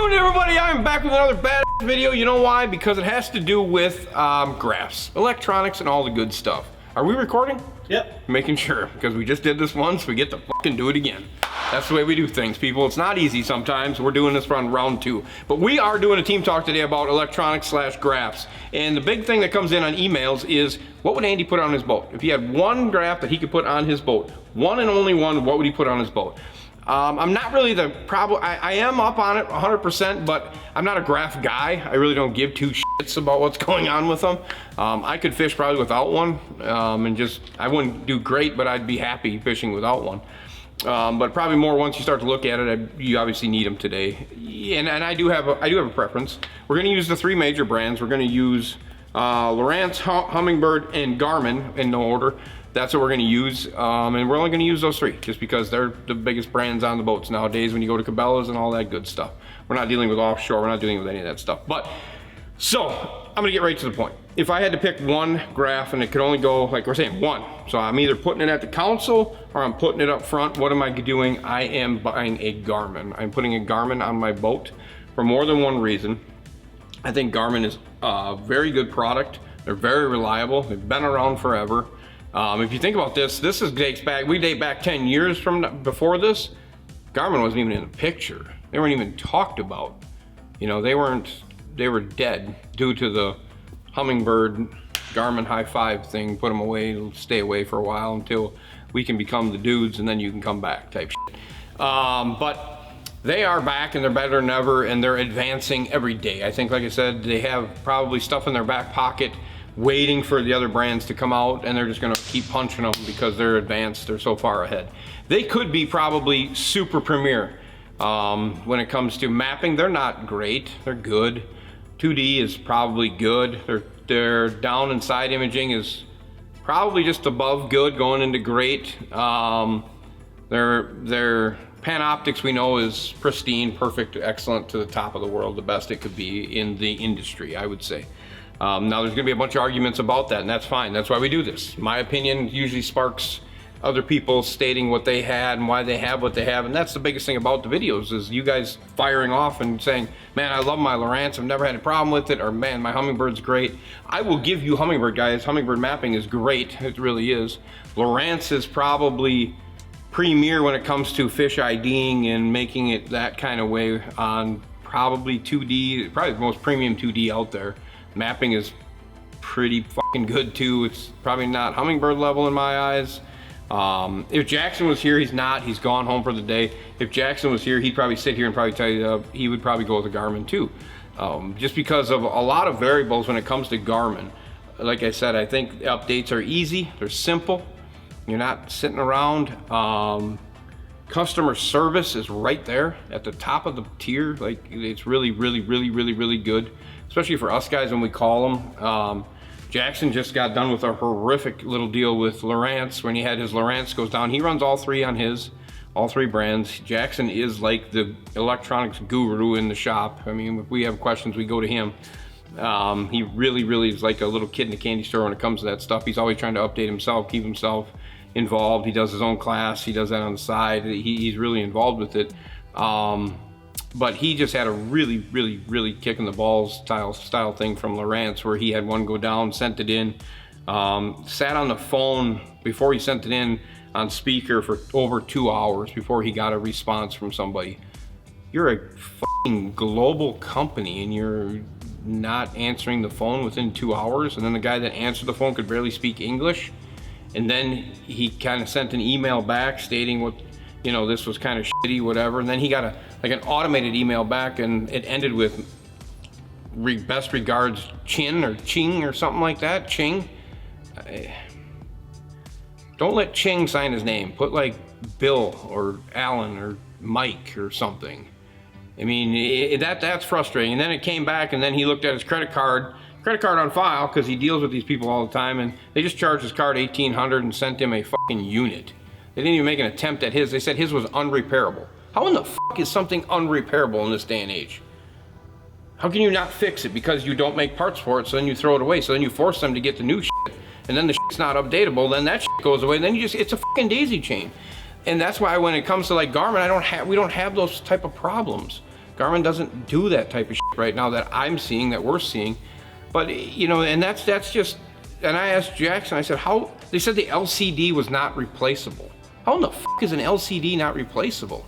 Howdy everybody, I'm back with another bad video. You know why? Because it has to do with graphs, electronics, and all the good stuff. Are we recording? Yep. Making sure, because we just did this once, we get to fucking do it again. That's the way we do things, people. It's not easy sometimes. We're doing this on round 2. But we are doing a team talk today about electronics / graphs. And the big thing that comes in on emails is, what would Andy put on his boat? If he had one graph that he could put on his boat, one and only one, what would he put on his boat? I'm not really the problem. I am up on it 100%, but I'm not a graph guy. I really don't give two shits about what's going on with them. I could fish probably without one, and just, I wouldn't do great, but I'd be happy fishing without one. But probably more once you start to look at it, you obviously need them today. And I do have a preference. We're gonna use the 3 major brands. We're gonna use Lowrance, Humminbird, and Garmin in no order. That's what we're going to use, and we're only going to use those 3 just because they're the biggest brands on the boats nowadays when you go to Cabela's and all that good stuff. We're not dealing with offshore, we're not dealing with any of that stuff. But, so, I'm going to get right to the point. If I had to pick one graph and it could only go, like we're saying, one. So I'm either putting it at the console or I'm putting it up front. What am I doing? I am buying a Garmin. I'm putting a Garmin on my boat for more than one reason. I think Garmin is a very good product. They're very reliable. They've been around forever. If you think about this, we date back 10 years from before this. Garmin wasn't even in the picture. They weren't even talked about. You know, they were dead due to the Humminbird Garmin high five thing. Put them away, stay away for a while until we can become the dudes and then you can come back type shit. But they are back and they're better than ever and they're advancing every day. I think, like I said, they have probably stuff in their back pocket waiting for the other brands to come out, and they're just gonna keep punching them because they're advanced, they're so far ahead. They could be probably super premier. When it comes to mapping, they're not great, they're good. 2D is probably good. Their down and side imaging is probably just above good, going into great. Their Panoptics we know is pristine, perfect, excellent, to the top of the world, the best it could be in the industry, I would say. Now there's gonna be a bunch of arguments about that, and that's fine. That's why we do this. My opinion usually sparks other people stating what they had and why they have what they have, and that's the biggest thing about the videos, is you guys firing off and saying, man, I love my Lowrance, I've never had a problem with it, or man, my Hummingbird's great. I will give you Humminbird, guys. Humminbird mapping is great, it really is. Lowrance is probably premier when it comes to fish IDing and making it that kind of way on probably 2D, probably the most premium 2D out there. Mapping is pretty fucking good too. It's probably not Humminbird level in my eyes. If Jackson was here, he's not. He's gone home for the day. If Jackson was here, he'd probably sit here and probably tell you he would probably go with a Garmin too. Just because of a lot of variables when it comes to Garmin. Like I said, I think updates are easy. They're simple. You're not sitting around. Customer service is right there at the top of the tier. Like, it's really good, especially for us guys when we call them. Jackson just got done with a horrific little deal with Lowrance. When he had his Lowrance goes down, he runs all 3 on all 3 brands. Jackson is like the electronics guru in the shop. I mean, if we have questions, we go to him. He really is like a little kid in a candy store when it comes to that stuff. He's always trying to update himself, keep himself involved. He does his own class, he does that on the side. He's really involved with it. But he just had a really kick in the balls style thing from Lowrance, where he had one go down, sent it in, sat on the phone before he sent it in on speaker for over 2 hours before he got a response from somebody. You're a fucking global company and you're not answering the phone within 2 hours, and then the guy that answered the phone could barely speak English. And then he kind of sent an email back stating what, you know, this was kind of shitty, whatever. And then he got an automated email back, and it ended with best regards, Chin or Ching or something like that. Ching. Don't let Ching sign his name. Put like Bill or Alan or Mike or something. I mean, that's frustrating. And then it came back, and then he looked at his credit card on file, because he deals with these people all the time, and they just charged his card $1,800 and sent him a fucking unit. They didn't even make an attempt at his. They said his was unrepairable. How in the fuck is something unrepairable in this day and age? How can you not fix it because you don't make parts for it, so then you throw it away, so then you force them to get the new shit, and then the shit's not updatable, then that shit goes away, and then it's a fucking daisy chain. And that's why when it comes to like Garmin, we don't have those type of problems. Garmin doesn't do that type of shit right now that I'm seeing, that we're seeing. But, you know, and that's just, and I asked Jackson, I said, how, they said the LCD was not replaceable. How in the fuck is an LCD not replaceable?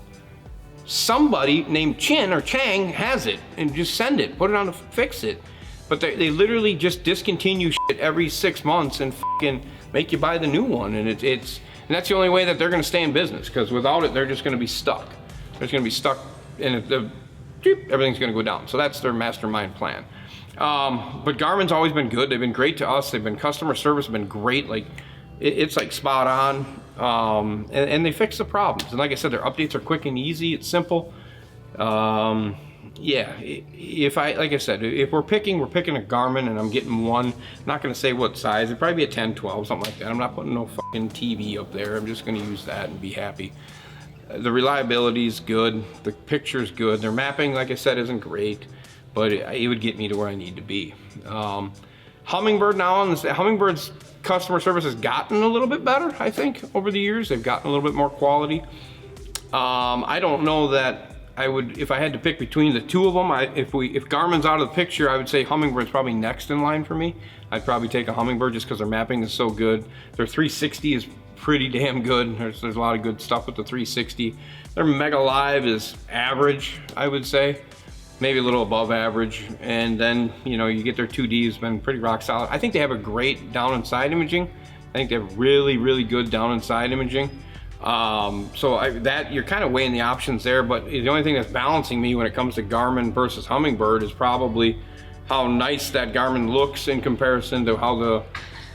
Somebody named Chin or Chang has it, and just send it, put it on to fix it. But they literally just discontinue shit every 6 months and fucking make you buy the new one. And and that's the only way that they're gonna stay in business, because without it, they're just gonna be stuck. They're just gonna be stuck, and everything's gonna go down. So that's their mastermind plan. But Garmin's always been good. They've been great to us. They've been, customer service has been great. Like, it's like spot on. And they fix the problems. And like I said, their updates are quick and easy. It's simple. Yeah, like I said, if we're picking a Garmin and I'm getting one, I'm not gonna say what size, it'd probably be a 10, 12, something like that. I'm not putting no fucking TV up there. I'm just gonna use that and be happy. The reliability is good. The picture's good. Their mapping, like I said, isn't great, but it would get me to where I need to be. Humminbird now, Humminbird's customer service has gotten a little bit better, I think, over the years. They've gotten a little bit more quality. I don't know that I would, if I had to pick between the two of them, if Garmin's out of the picture, I would say Hummingbird's probably next in line for me. I'd probably take a Humminbird just because their mapping is so good. Their 360 is pretty damn good. There's a lot of good stuff with the 360. Their Mega Live is average, I would say. Maybe a little above average. And then, you know, you get their 2D has been pretty rock solid. I think they have a great down and side imaging. I think they have really, really good down and side imaging. You're kind of weighing the options there, but the only thing that's balancing me when it comes to Garmin versus Humminbird is probably how nice that Garmin looks in comparison to how the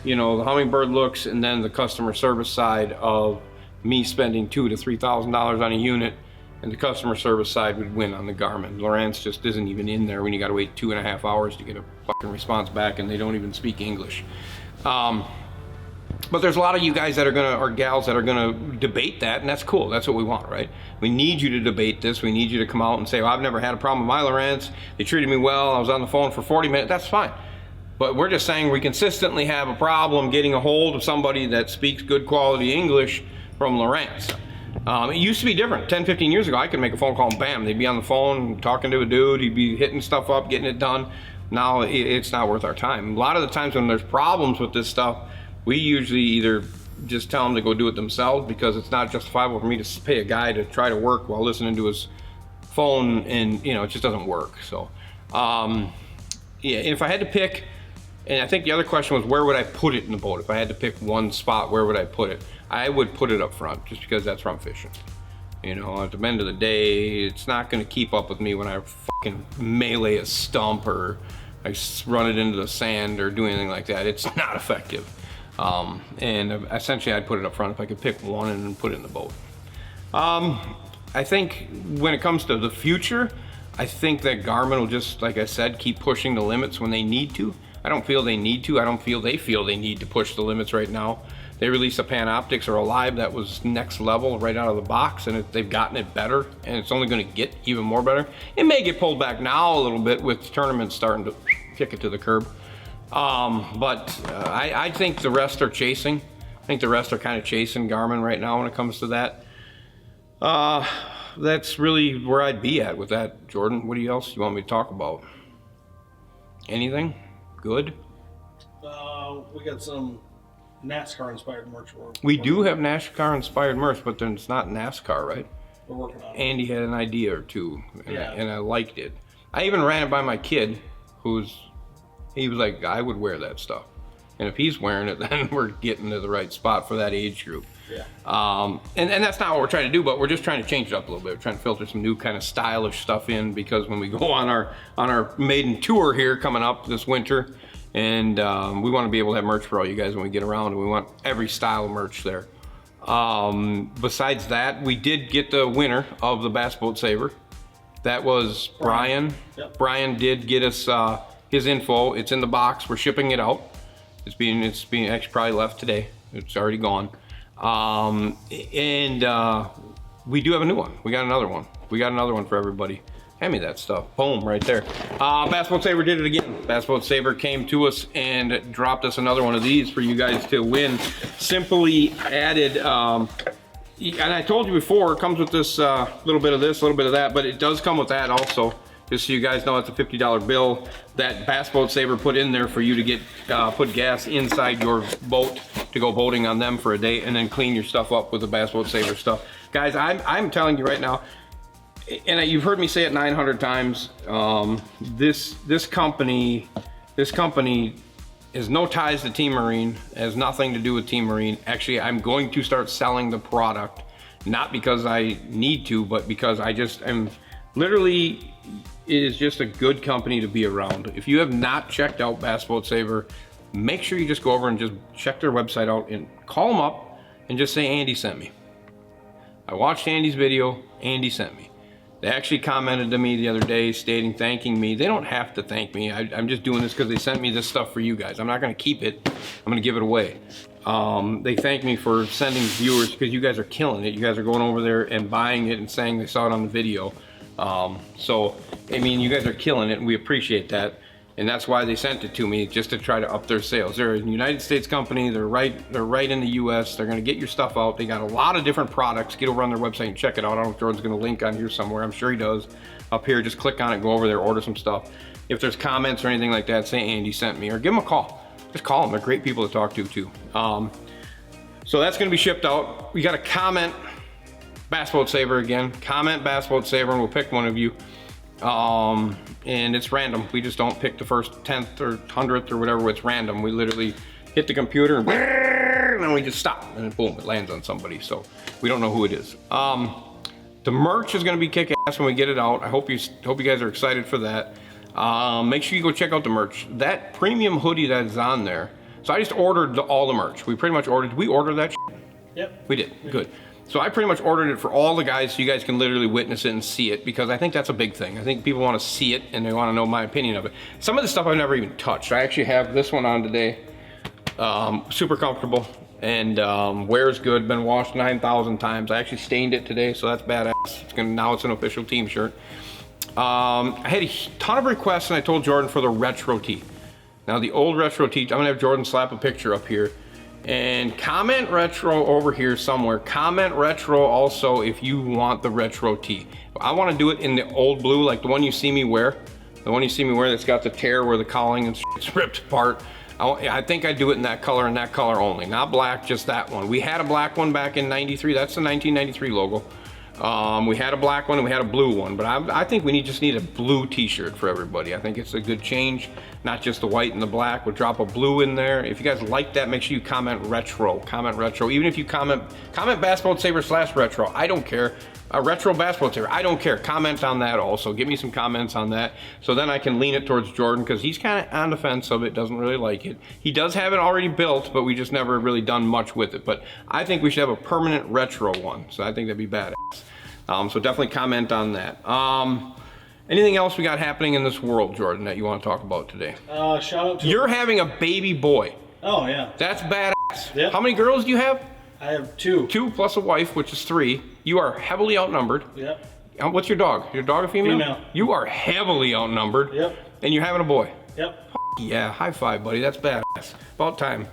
Humminbird looks, and then the customer service side of me spending $2,000 to $3,000 on a unit, and the customer service side would win on the Garmin. Lowrance just isn't even in there when you got to wait 2.5 hours to get a fucking response back, and they don't even speak English. But there's a lot of you guys that are gonna, or gals that are gonna debate that, and that's cool. That's what we want, right? We need you to debate this. We need you to come out and say, well, I've never had a problem with my Lowrance. They treated me well. I was on the phone for 40 minutes. That's fine. But we're just saying we consistently have a problem getting a hold of somebody that speaks good quality English from Lowrance. It used to be different. 10, 15 years ago, I could make a phone call and bam, they'd be on the phone talking to a dude. He'd be hitting stuff up, getting it done. Now it's not worth our time. A lot of the times when there's problems with this stuff, we usually either just tell them to go do it themselves, because it's not justifiable for me to pay a guy to try to work while listening to his phone, and it just doesn't work. So yeah, if I had to pick, and I think the other question was, where would I put it in the boat? If I had to pick one spot, where would I put it? I would put it up front, just because that's where I'm fishing. At the end of the day, it's not gonna keep up with me when I fucking melee a stump or I run it into the sand or do anything like that. It's not effective. And essentially I'd put it up front if I could pick one and put it in the boat. I think when it comes to the future, I think that Garmin will just, like I said, keep pushing the limits when they need to. I don't feel they need to. I don't feel they need to push the limits right now. They released a Panoptix or a Live that was next level right out of the box, and they've gotten it better, and it's only going to get even more better. It may get pulled back now a little bit with tournaments starting to kick it to the curb. I think the rest are chasing. I think the rest are kind of chasing Garmin right now when it comes to that. That's really where I'd be at with that, Jordan. What else you want me to talk about? Anything good? We got some NASCAR inspired merch. We do have NASCAR inspired merch, but then it's not NASCAR, right? We're working on it. Andy had an idea or two, and, yeah. I liked it. I even ran it by my kid, he was like, I would wear that stuff. And if he's wearing it, then we're getting to the right spot for that age group. Yeah. And that's not what we're trying to do, but we're just trying to change it up a little bit. We're trying to filter some new kind of stylish stuff in, because when we go on our maiden tour here coming up this winter, and we want to be able to have merch for all you guys when we get around, and we want every style of merch there. Besides that, we did get the winner of the Bass Boat Saver. That was Brian. Yep. Brian did get us his info. It's in the box. We're shipping it out. It's being actually probably left today. It's already gone. We do have a new one. We got another one. We got another one for everybody. Hand me that stuff. Boom, right there. Bass Boat Saver did it again. Bass Boat Saver came to us and dropped us another one of these for you guys to win. Simply added And I told you before, it comes with this little bit of this, a little bit of that, but it does come with that also. Just so you guys know, it's a $50 bill that Bass Boat Saver put in there for you to get put gas inside your boat to go boating on them for a day, and then clean your stuff up with the Bass Boat Saver stuff. Guys, I'm telling you right now, and you've heard me say it 900 times. This company has no ties to Team Marine, has nothing to do with Team Marine. Actually, I'm going to start selling the product, not because I need to, but because I just am literally. It is just a good company to be around. If you have not checked out Bass Boat Saver, make sure you just go over and just check their website out and call them up and just say Andy sent me. I watched Andy's video, Andy sent me. They actually commented to me the other day thanking me. They don't have to thank me. I'm just doing this because they sent me this stuff for you guys. I'm not gonna keep it, I'm gonna give it away. They thank me for sending viewers because you guys are killing it. You guys are going over there and buying it and saying they saw it on the video. So, I mean, you guys are killing it and we appreciate that. And that's why they sent it to me, just to try to up their sales. They're a United States company, they're right in the US, they're gonna get your stuff out. They got a lot of different products. Get over on their website and check it out. I don't know if Jordan's gonna link on here somewhere, I'm sure he does. Up here, just click on it, go over there, order some stuff. If there's comments or anything like that, say Andy sent me, or give them a call. Just call them, they're great people to talk to too. So that's gonna be shipped out. We got a comment Bass Boat Saver again. Comment Bass Boat Saver and we'll pick one of you. And it's random. We just don't pick the first 10th or 100th or whatever. It's random. We literally hit the computer and then we just stop and then boom, it lands on somebody. So we don't know who it is. The merch is going to be kick-ass when we get it out. I hope you guys are excited for that. Make sure you go check out the merch. That premium hoodie that is on there. So I just ordered all the merch. We pretty much ordered. Did we order that shit? Yep. We did. Good. So I pretty much ordered it for all the guys so you guys can literally witness it and see it, because I think that's a big thing. I think people want to see it and they want to know my opinion of it. Some of the stuff I've never even touched. I actually have this one on today. Super comfortable and wears good. Been washed 9,000 times. I actually stained it today, so that's badass. Now it's an official team shirt. I had a ton of requests and I told Jordan for the retro tee. Now the old retro tee, I'm gonna have Jordan slap a picture up here. And comment retro over here somewhere. Comment retro also if you want the retro tee. I want to do it in the old blue, like the one you see me wear. The one you see me wear that's got the tear where the cowling and it's ripped apart. I think I'd do it in that color and that color only. Not black, just that one. We had a black one back in '93. That's the 1993 logo. We had a black one and we had a blue one, but I think we just need a blue t-shirt for everybody. I think it's a good change, not just the white and the black. We'll drop a blue in there. If you guys like that, make sure you comment retro. Even if you comment Bass Boat Saver /retro, I don't care. Retro Bass Boat Saver, I don't care. Comment on that also. Give me some comments on that, so then I can lean it towards Jordan, because he's kind of on the fence of it, doesn't really like it. He does have it already built, but we just never really done much with it. But I think we should have a permanent retro one, so I think that'd be badass. So definitely comment on that. Anything else we got happening in this world, Jordan, that you want to talk about today? Shout out to You're having a baby boy. Oh yeah. That's badass. Yep. How many girls do you have? I have two. 2 plus a wife, which is 3. You are heavily outnumbered. Yep. What's your dog? Your dog a female? Female. You are heavily outnumbered. Yep. And you're having a boy. Yep. Yeah, high five, buddy. That's badass. About time.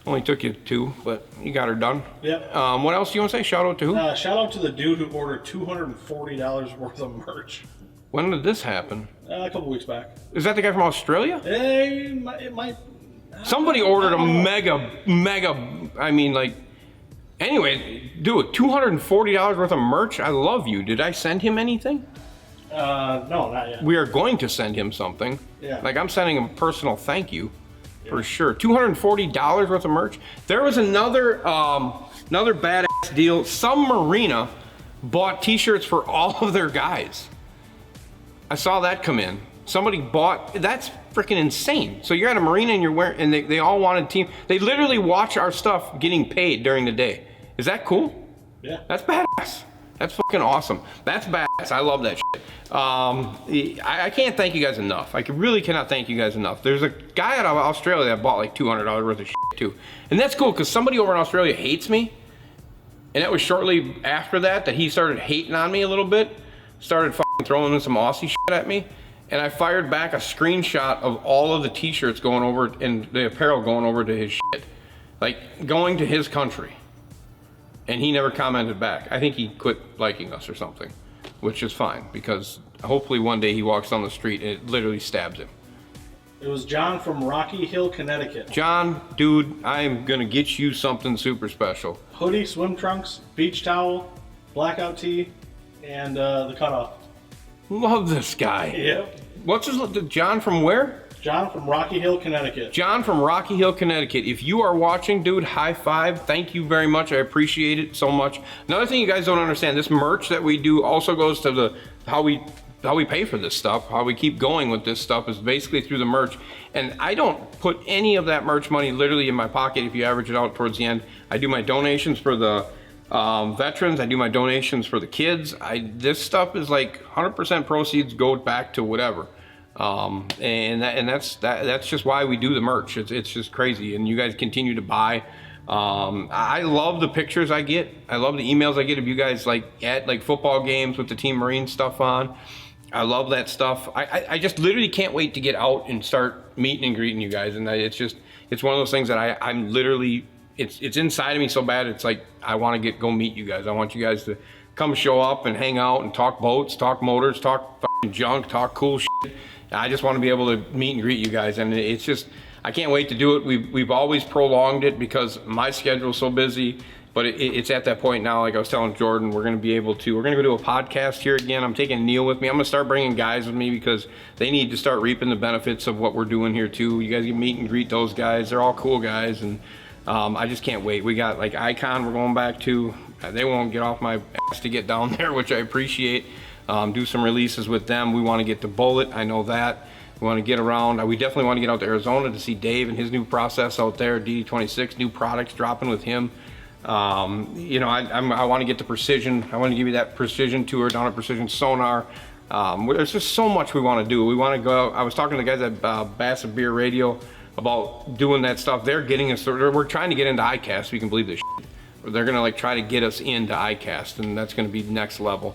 Only took you 2, but you got her done. Yep. What else do you want to say? Shout out to who? Shout out to the dude who ordered $240 worth of merch. When did this happen? A couple weeks back. Is that the guy from Australia? It might. Somebody ordered a mega, I mean, like, anyway, dude, $240 worth of merch. I love you. Did I send him anything? No, not yet. We are going to send him something. Yeah. Like, I'm sending him a personal thank you. For sure. $240 worth of merch. There was another badass deal. Some marina bought t-shirts for all of their guys. I saw that come in. Somebody bought, that's freaking insane. So you're at a marina and you're wearing, and they all wanted team. They literally watch our stuff getting paid during the day. Is that cool? Yeah. That's badass. That's fucking awesome. That's badass. I love that shit. I can't thank you guys enough. I really cannot thank you guys enough. There's a guy out of Australia that bought like $200 worth of shit too. And that's cool, because somebody over in Australia hates me. And that was shortly after that he started hating on me a little bit. Started fucking throwing in some Aussie shit at me. And I fired back a screenshot of all of the t-shirts going over and the apparel going over to his shit. Like, going to his country. And he never commented back. I think he quit liking us or something, which is fine because hopefully one day he walks down the street and it literally stabs him. It was John from Rocky Hill, Connecticut. John, dude, I am gonna get you something super special. Hoodie, swim trunks, beach towel, blackout tee, and the cutoff. Love this guy. Yep. What's his, John from where? John from Rocky Hill, Connecticut. John from Rocky Hill, Connecticut. If you are watching, dude, high five. Thank you very much. I appreciate it so much. Another thing you guys don't understand, this merch that we do also goes to the how we pay for this stuff, how we keep going with this stuff is basically through the merch. And I don't put any of that merch money literally in my pocket if you average it out towards the end. I do my donations for the veterans. I do my donations for the kids. This stuff is like 100% proceeds go back to whatever. And that's just why we do the merch. It's just crazy. And you guys continue to buy. I love the pictures I get. I love the emails I get of you guys like at like football games with the Team Marine stuff on. I love that stuff. I just literally can't wait to get out and start meeting and greeting you guys. And it's one of those things that I'm literally, it's inside of me so bad. It's like, I want to go meet you guys. I want you guys to come show up and hang out and talk boats, talk motors, talk fucking junk, talk cool shit. I just want to be able to meet and greet you guys. And it's just, I can't wait to do it. We've always prolonged it because my schedule's so busy. But it's at that point now, like I was telling Jordan, we're going to go do a podcast here again. I'm taking Neil with me. I'm going to start bringing guys with me because they need to start reaping the benefits of what we're doing here too. You guys can meet and greet those guys. They're all cool guys. And I just can't wait. We got like Icon we're going back to. They won't get off my ass to get down there, which I appreciate. Do some releases with them. We want to get to Bullet. I know that. We want to get around. We definitely want to get out to Arizona to see Dave and his new process out there, DD26, new products dropping with him. You know, I want to get to Precision. I want to give you that Precision tour down at Precision Sonar. There's just so much we want to do. We want to go. I was talking to the guys at Bassett Beer Radio about doing that stuff. They're getting us. We're trying to get into iCast. We can believe this shit. They're gonna like try to get us into iCast, and that's gonna be next level.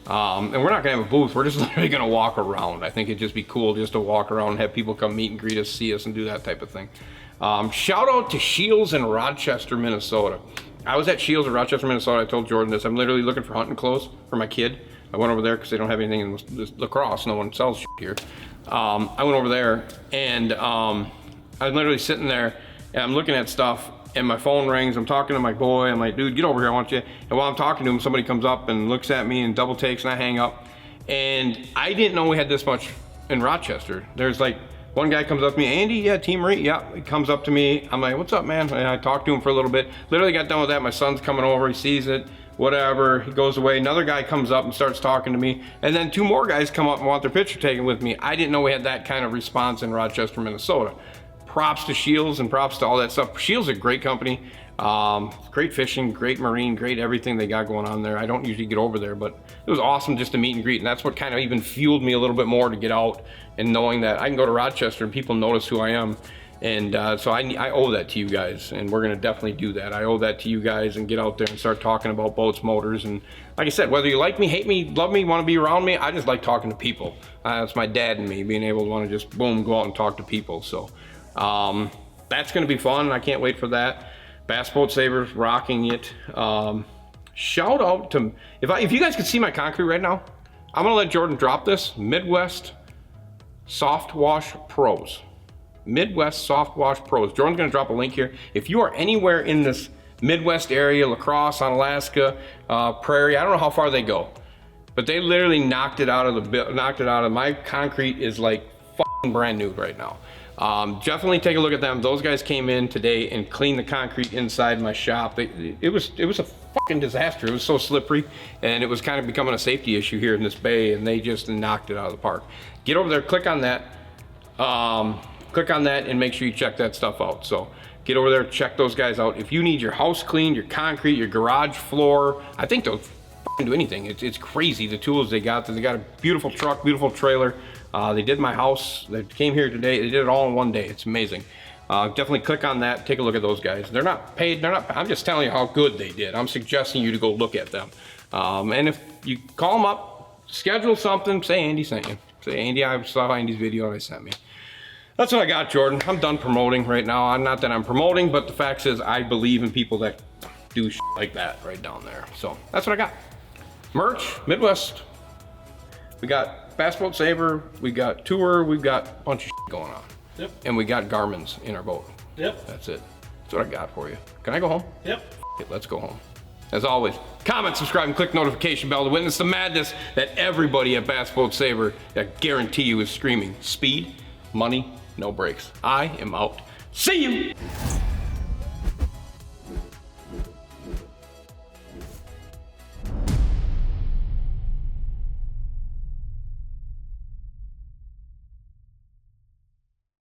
And we're not gonna have a booth. We're just literally gonna walk around. I think it'd just be cool just to walk around and have people come meet and greet us, see us, and do that type of thing. Shout out to Shields in Rochester, Minnesota. I was at Shields in Rochester, Minnesota. I told Jordan this. I'm literally looking for hunting clothes for my kid. I went over there because they don't have anything in lacrosse. No one sells shit here. I went over there and I was literally sitting there and I'm looking at stuff and my phone rings. I'm talking to my boy. I'm like, dude, get over here, I want you. And while I'm talking to him, somebody comes up and looks at me and double takes and I hang up. And I didn't know we had this much in Rochester. There's like, one guy comes up to me, Andy, yeah, Team Marine, yeah. He comes up to me, I'm like, what's up, man? And I talked to him for a little bit. Literally got done with that, my son's coming over, he sees it, whatever, he goes away. Another guy comes up and starts talking to me. And then two more guys come up and want their picture taken with me. I didn't know we had that kind of response in Rochester, Minnesota. Props to Shields and props to all that stuff. Shields is a great company. Great fishing, great marine, great everything they got going on there. I don't usually get over there, but it was awesome just to meet and greet. And that's what kind of even fueled me a little bit more to get out and knowing that I can go to Rochester and people notice who I am. And so I owe that to you guys, and we're gonna definitely do that. I owe that to you guys and get out there and start talking about boats, motors, and like I said, whether you like me, hate me, love me, wanna be around me, I just like talking to people. That's my dad and me, being able to wanna just boom, go out and talk to people. So that's gonna be fun. I can't wait for that. Bass Boat Savers, rocking it. Shout out to, if you guys could see my concrete right now, I'm gonna let Jordan drop this. Midwest Soft Wash Pros. Midwest Soft Wash Pros. Jordan's gonna drop a link here. If you are anywhere in this Midwest area, La Crosse on Alaska, Prairie, I don't know how far they go, but they literally knocked it out of my concrete is like fucking brand new right now. Definitely take a look at them. Those guys came in today and cleaned the concrete inside my shop. It was a fucking disaster. It was so slippery and it was kind of becoming a safety issue here in this bay, and they just knocked it out of the park. Get over there, click on that and make sure you check that stuff out. So get over there, check those guys out. If you need your house cleaned, your concrete, your garage floor, I think they'll fucking do anything. It's crazy the tools they got. They got a beautiful truck, beautiful trailer. They did my house. They came here today. They did it all in one day. It's amazing. Definitely click on that. Take a look at those guys. They're not paid. I'm just telling you how good they did. I'm suggesting you to go look at them. And if you call them up, schedule something, say Andy sent you. Say, Andy, I saw Andy's video and I sent me. That's what I got, Jordan. I'm done promoting right now. Not that I'm promoting, but the fact is I believe in people that do shit like that right down there. So that's what I got. Merch, Midwest. We got Bass Boat Saver, we got Tour, we've got a bunch of shit going on. Yep. And we got Garmin's in our boat. Yep. That's it. That's what I got for you. Can I go home? Yep. Okay, let's go home. As always, comment, subscribe, and click notification bell to witness the madness that everybody at Bass Boat Saver, I guarantee you, is screaming. Speed, money, no brakes. I am out. See you!